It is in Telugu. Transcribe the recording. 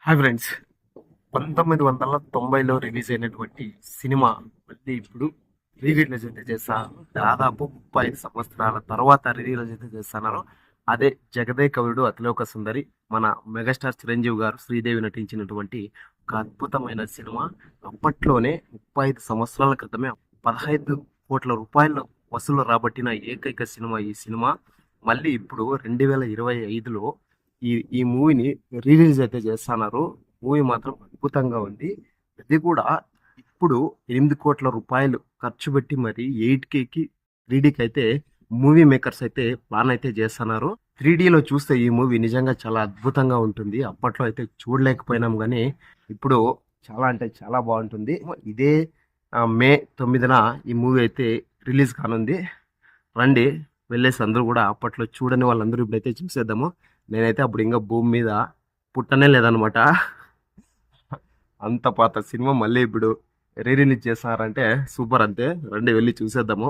Hi friends. 1990లో రిలీజ్ అయినటువంటి సినిమా మళ్ళీ ఇప్పుడు రీ రిలీజ్ అయితే చేస్తారు. దాదాపు 35 సంవత్సరాల తర్వాత రీ రిలీజ్ అయితే చేస్తున్నారు. అదే జగదే కవుడు అతిలోక సుందరి, మన మెగాస్టార్ చిరంజీవి గారు శ్రీదేవి నటించినటువంటి ఒక అద్భుతమైన సినిమా. అప్పట్లోనే 35 సంవత్సరాల క్రితమే 15 కోట్ల రూపాయలు వసూలు రాబట్టిన ఏకైక సినిమా ఈ సినిమా. మళ్ళీ ఇప్పుడు 2025లో ఈ ఈ మూవీని రిలీజ్ అయితే చేస్తున్నారు. మూవీ మాత్రం అద్భుతంగా ఉంది. అది కూడా ఇప్పుడు 8 కోట్ల రూపాయలు ఖర్చు పెట్టి మరి 8Kకి 3Dకి అయితే మూవీ మేకర్స్ అయితే ప్లాన్ అయితే చేస్తున్నారు. 3Dలో చూస్తే ఈ మూవీ నిజంగా చాలా అద్భుతంగా ఉంటుంది. అప్పట్లో అయితే చూడలేకపోయినాం కానీ ఇప్పుడు చాలా అంటే చాలా బాగుంటుంది. ఇదే మే 9న ఈ మూవీ అయితే రిలీజ్ కానుంది. రండి, వెళ్ళేసి అందరూ కూడా అప్పట్లో చూడని వాళ్ళందరూ ఇప్పుడైతే చూసేద్దాము. నేనైతే అప్పుడు ఇంకా భూమి మీద పుట్టనే లేదనమాట. అంత పాత సినిమా మళ్ళీ ఇప్పుడు రీ రిలీజ్ చేస్తారంటే సూపర్ అంతే. రండి వెళ్ళి చూసేద్దాము.